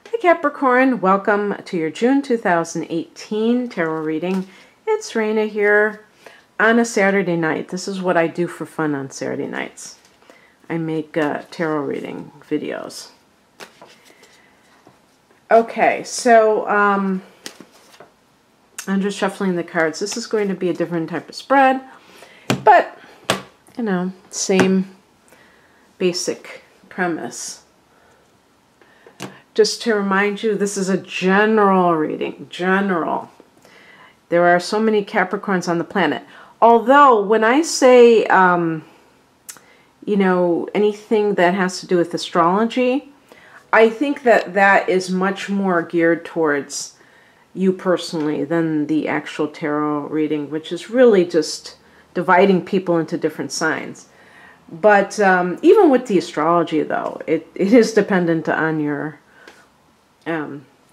Hi Capricorn, welcome to your June 2018 tarot reading. It's Raina here on a Saturday night. This is what I do for fun on Saturday nights. I make tarot reading videos. Okay, so I'm just shuffling the cards. This is going to be a different type of spread, but you know, same basic premise. Just to remind you, this is a general reading. General. There are so many Capricorns on the planet. Although, when I say, you know, anything that has to do with astrology, I think that that is much more geared towards you personally than the actual tarot reading, which is really just dividing people into different signs. But even with the astrology, though, it is dependent on your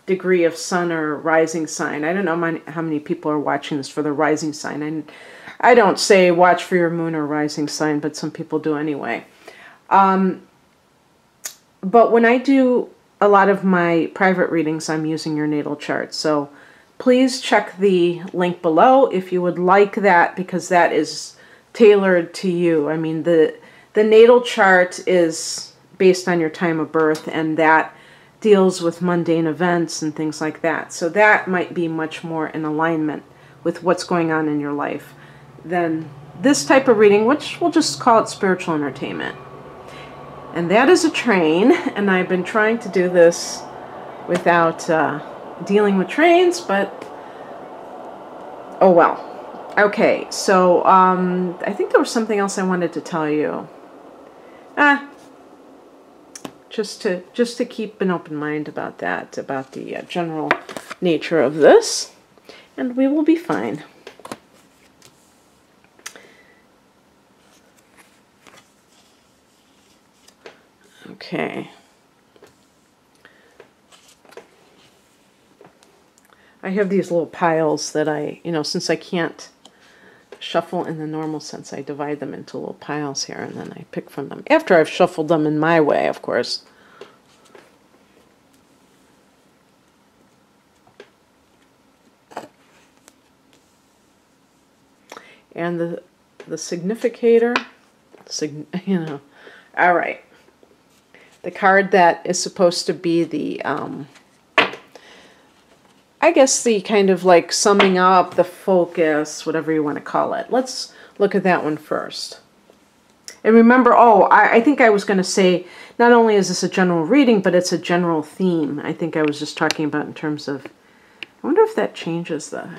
degree of sun or rising sign. I don't know how many people are watching this for the rising sign. And I don't say watch for your moon or rising sign, but some people do anyway. But when I do a lot of my private readings, I'm using your natal chart. So please check the link below if you would like that, because that is tailored to you. I mean, the natal chart is based on your time of birth, and that deals with mundane events and things like that. So that might be much more in alignment with what's going on in your life than this type of reading, which we'll just call it spiritual entertainment. And that is a train, and I've been trying to do this without dealing with trains, but oh well. Okay, so I think there was something else I wanted to tell you. Just to keep an open mind about that, about the general nature of this, and we will be fine. Okay. I have these little piles that since I can't shuffle in the normal sense, I divide them into little piles here, and then I pick from them after I've shuffled them in my way, of course. And the significator, all right. The card that is supposed to be the I guess the kind of like summing up, the focus, whatever you want to call it. Let's look at that one first. And remember, I think I was going to say, not only is this a general reading, but it's a general theme. I think I was just talking about in terms of, I wonder if that changes the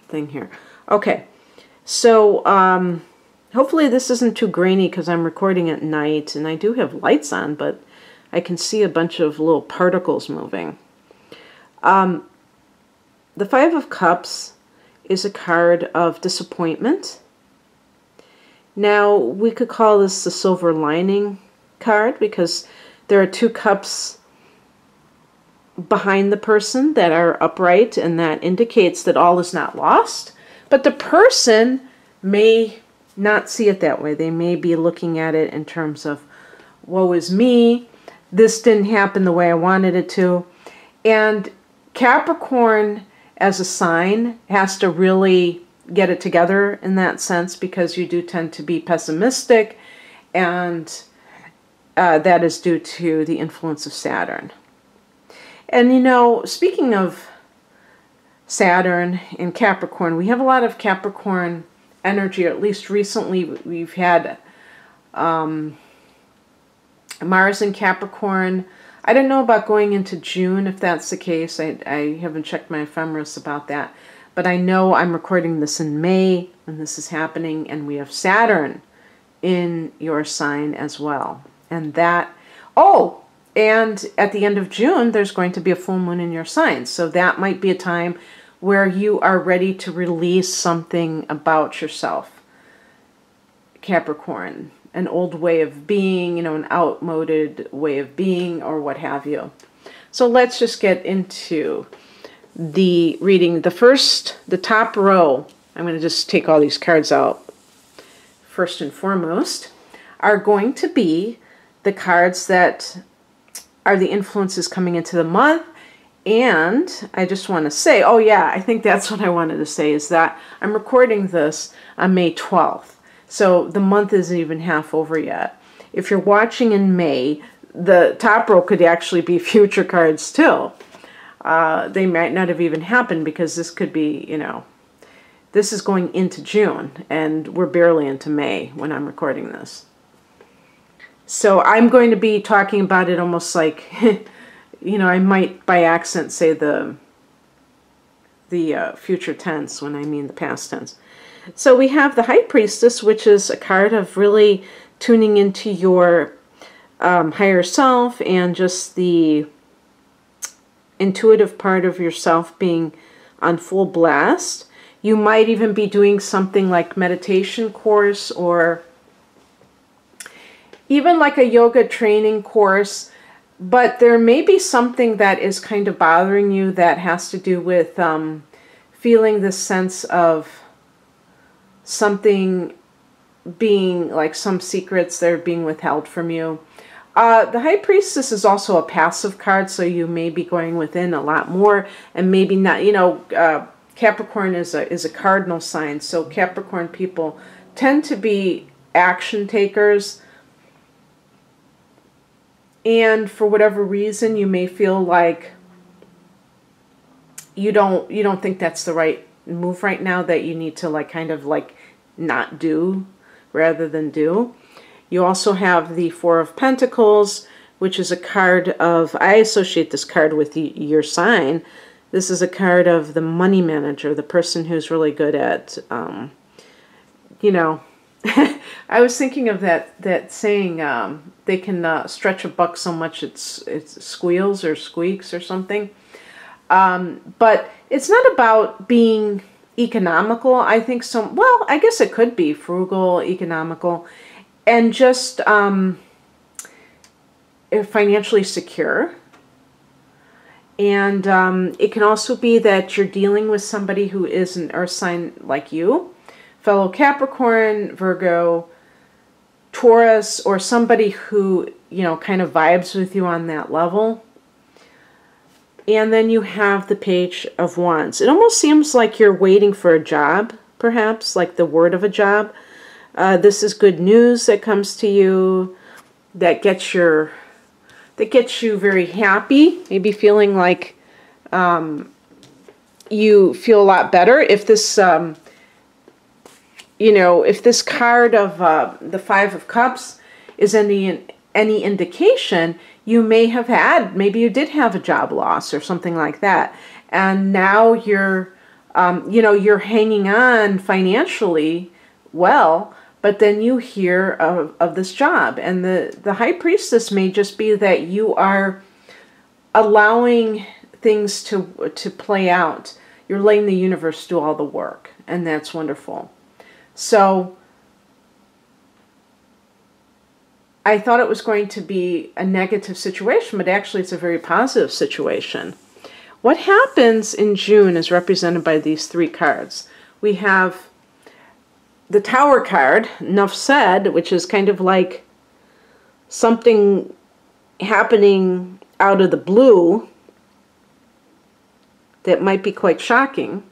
thing here. Okay, so hopefully this isn't too grainy because I'm recording at night, and I do have lights on, but I can see a bunch of little particles moving. The Five of Cups is a card of disappointment. Now, we could call this the silver lining card because there are two cups behind the person that are upright, and that indicates that all is not lost. But the person may not see it that way. They may be looking at it in terms of, woe is me, this didn't happen the way I wanted it to. And Capricorn as a sign has to really get it together in that sense, because you do tend to be pessimistic, and that is due to the influence of Saturn. And you know, speaking of Saturn in Capricorn, we have a lot of Capricorn energy, or at least recently we've had Mars in Capricorn. I don't know about going into June, if that's the case. I haven't checked my ephemeris about that. But I know I'm recording this in May when this is happening, and we have Saturn in your sign as well. And that, and at the end of June, there's going to be a full moon in your sign. So that might be a time where you are ready to release something about yourself, Capricorn. An old way of being, an outmoded way of being, or what have you. So let's just get into the reading. The top row, I'm going to just take all these cards out. First and foremost are going to be the cards that are the influences coming into the month. And I just want to say, oh yeah, I think that's what I wanted to say, is that I'm recording this on May 12th. So the month isn't even half over yet. If you're watching in May, the top row could actually be future cards too. They might not have even happened, because this could be, you know, this is going into June and we're barely into May when I'm recording this. So I'm going to be talking about it almost like, you know, I might by accident say the future tense when I mean the past tense. So we have the High Priestess, which is a card of really tuning into your higher self and just the intuitive part of yourself being on full blast. You might even be doing something like meditation course, or even like a yoga training course, but there may be something that is kind of bothering you that has to do with feeling this sense of something being like some secrets that are being withheld from you. The High Priestess is also a passive card, so you may be going within a lot more, and maybe not, you know, Capricorn is a cardinal sign, so Capricorn people tend to be action takers, and for whatever reason you may feel like you don't think that's the right move right now, that you need to like kind of like not do rather than do. You also have the Four of Pentacles, which is a card of, I associate this card with your sign. This is a card of the money manager, the person who's really good at, you know, I was thinking of that saying, they can stretch a buck so much it squeals or squeaks or something. But it's not about being economical. I think well, I guess it could be frugal, economical, and just financially secure. And it can also be that you're dealing with somebody who is an earth sign like you, fellow Capricorn, Virgo, Taurus, or somebody who, you know, kind of vibes with you on that level. And then you have the Page of Wands. It almost seems like you're waiting for a job, perhaps, like the word of a job. This is good news that comes to you, that gets you very happy, maybe feeling like you feel a lot better. If this, you know, if this card of the Five of Cups is any indication, you may have had, maybe you did have a job loss or something like that, and now you're, you know, you're hanging on financially well, but then you hear of this job. And the High Priestess may just be that you are allowing things to play out. You're letting the universe do all the work, and that's wonderful. So I thought it was going to be a negative situation, but actually it's a very positive situation. What happens in June is represented by these three cards. We have the Tower card, enough said, which is kind of like something happening out of the blue that might be quite shocking.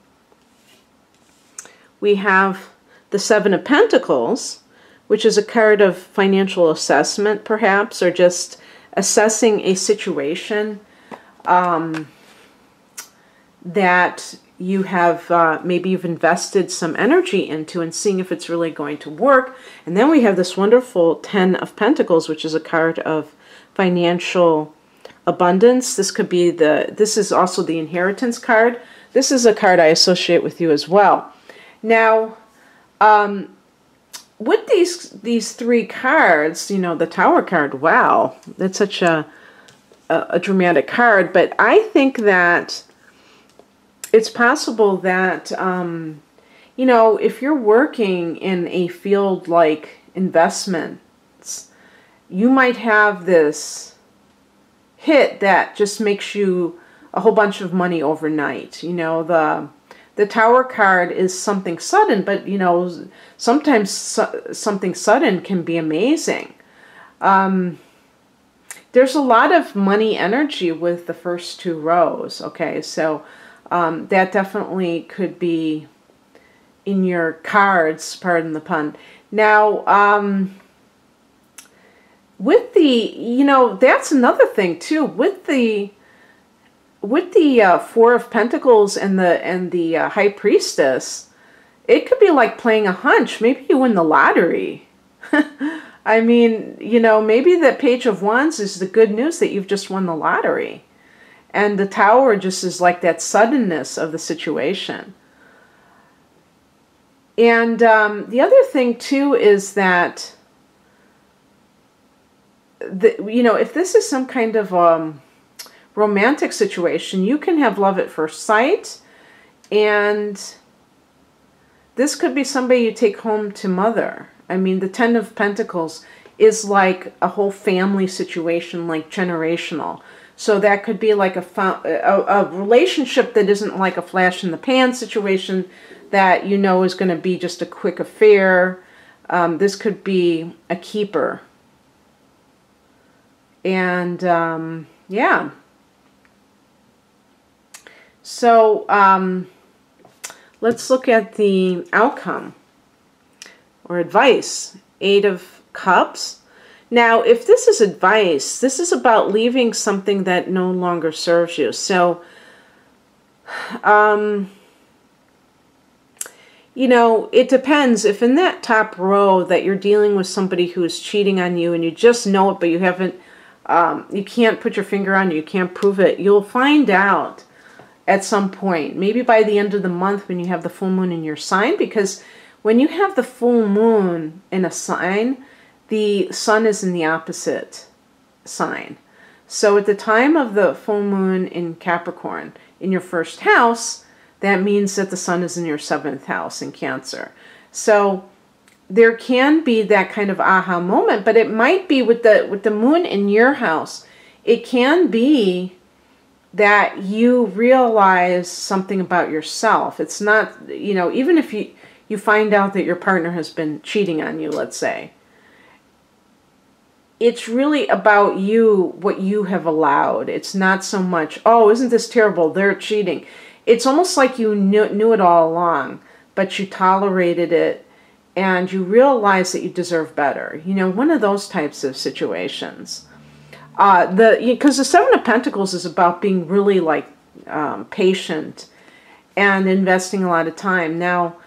We have the Seven of Pentacles, which is a card of financial assessment, perhaps, or just assessing a situation that you have, maybe you've invested some energy into, and seeing if it's really going to work. And then we have this wonderful Ten of Pentacles, which is a card of financial abundance. This could be this is also the inheritance card. This is a card I associate with you as well. Now, with these three cards, you know, the Tower card, wow, that's such a dramatic card. But I think that it's possible that, you know, if you're working in a field like investments, you might have this hit that just makes you a whole bunch of money overnight. You know, the Tower card is something sudden, but, you know, sometimes something sudden can be amazing. there's a lot of money energy with the first two rows. Okay, so that definitely could be in your cards, pardon the pun. Now, with the, that's another thing too. With the Four of Pentacles and the High Priestess, it could be like playing a hunch. Maybe you win the lottery. I mean, maybe the Page of Wands is the good news that you've just won the lottery. And the Tower just is like that suddenness of the situation. And the other thing too is that, if this is some kind of romantic situation, you can have love at first sight. And this could be somebody you take home to mother. I mean, the Ten of Pentacles is like a whole family situation, like generational. So that could be like a relationship that isn't like a flash in the pan situation that is going to be just a quick affair. This could be a keeper. And yeah. So let's look at the outcome or advice. Eight of Cups. Now, if this is advice, this is about leaving something that no longer serves you. So, it depends. If in that top row that you're dealing with somebody who is cheating on you and you just know it, but you haven't, you can't put your finger on it, you can't prove it, you'll find out at some point, maybe by the end of the month when you have the full moon in your sign, because when you have the full moon in a sign, the sun is in the opposite sign. So at the time of the full moon in Capricorn, in your first house, that means that the sun is in your 7th house in Cancer. So there can be that kind of aha moment, but it might be with the moon in your house. It can be that you realize something about yourself. It's not, even if you find out that your partner has been cheating on you, let's say, it's really about you, what you have allowed. It's not so much, oh, isn't this terrible? They're cheating. It's almost like you knew it all along, but you tolerated it and you realize that you deserve better. One of those types of situations. Because the Seven of Pentacles is about being really like patient and investing a lot of time. Now,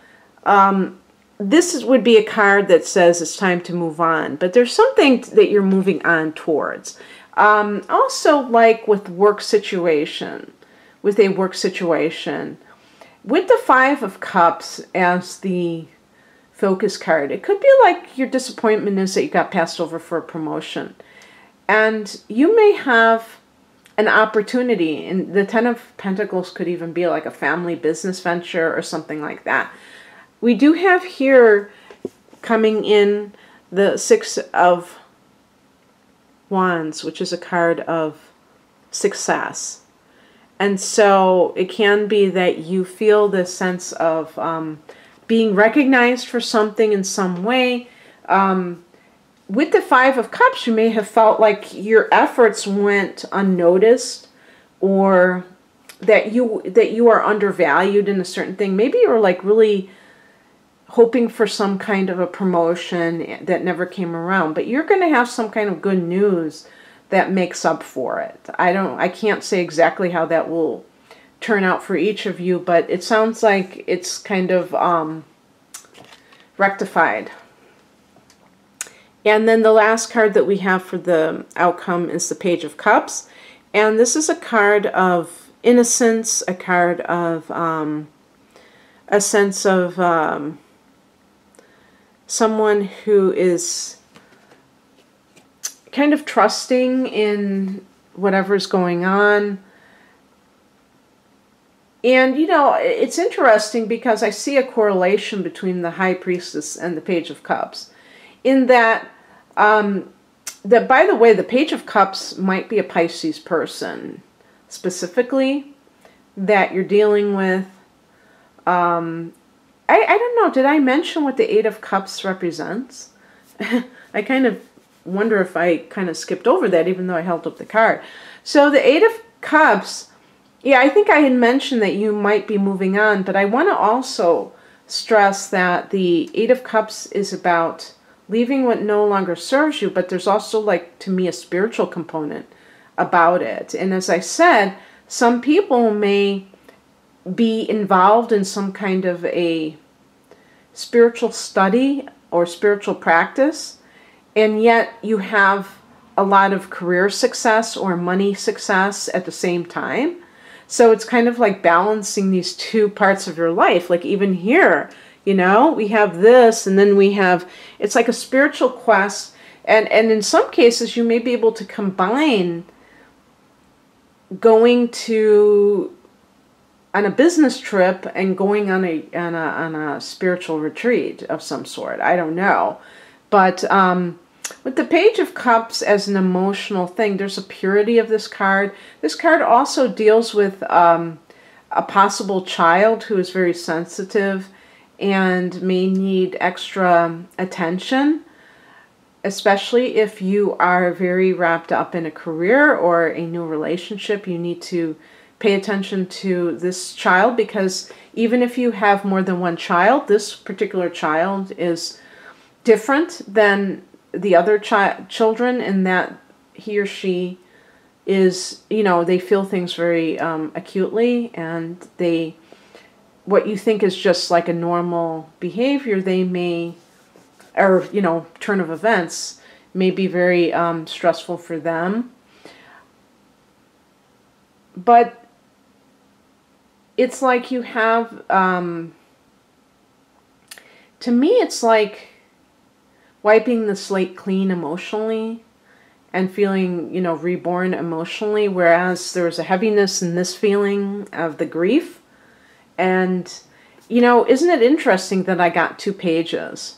this would be a card that says it's time to move on, but there's something that you're moving on towards. Also, like with a work situation, with the Five of Cups as the focus card, it could be like your disappointment is that you got passed over for a promotion. And you may have an opportunity, and the Ten of Pentacles could even be like a family business venture or something like that. We do have here coming in the Six of Wands, which is a card of success. And so it can be that you feel this sense of being recognized for something in some way. With the Five of Cups, you may have felt like your efforts went unnoticed, or that you are undervalued in a certain thing. Maybe you were like really hoping for some kind of a promotion that never came around, but you're going to have some kind of good news that makes up for it. I can't say exactly how that will turn out for each of you, but it sounds like it's kind of rectified. And then the last card that we have for the outcome is the Page of Cups. And this is a card of innocence, a card of a sense of someone who is kind of trusting in whatever's going on. And, it's interesting because I see a correlation between the High Priestess and the Page of Cups. In that, by the way, the Page of Cups might be a Pisces person, specifically, that you're dealing with. I don't know, did I mention what the Eight of Cups represents? I kind of wonder if I kind of skipped over that, even though I held up the card. So the Eight of Cups, yeah, I think I had mentioned that you might be moving on, but I want to also stress that the Eight of Cups is about leaving what no longer serves you, but there's also, like, to me, a spiritual component about it. And as I said, some people may be involved in some kind of a spiritual study or spiritual practice, and yet you have a lot of career success or money success at the same time. So it's kind of like balancing these two parts of your life. Like even here, you know, we have this, and then we have, it's like a spiritual quest. And in some cases, you may be able to combine going on a business trip and going on a spiritual retreat of some sort. I don't know. But with the Page of Cups as an emotional thing, there's a purity of this card. This card also deals with a possible child who is very sensitive and may need extra attention, especially if you are very wrapped up in a career or a new relationship. You need to pay attention to this child, because even if you have more than one child, this particular child is different than the other children in that he or she is, you know, they feel things very acutely, and what you think is just like a normal behavior, they may, or, you know, turn of events may be very stressful for them. But it's like you have, to me, it's like wiping the slate clean emotionally and feeling, you know, reborn emotionally, whereas there's a heaviness in this feeling of the grief. And, you know, isn't it interesting that I got two pages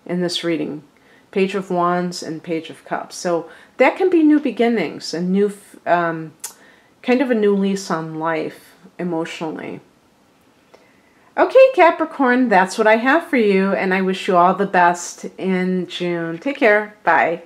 in this reading? Page of Wands and Page of Cups. So that can be new beginnings, a new, kind of a new lease on life emotionally. Okay, Capricorn, that's what I have for you, and I wish you all the best in June. Take care. Bye.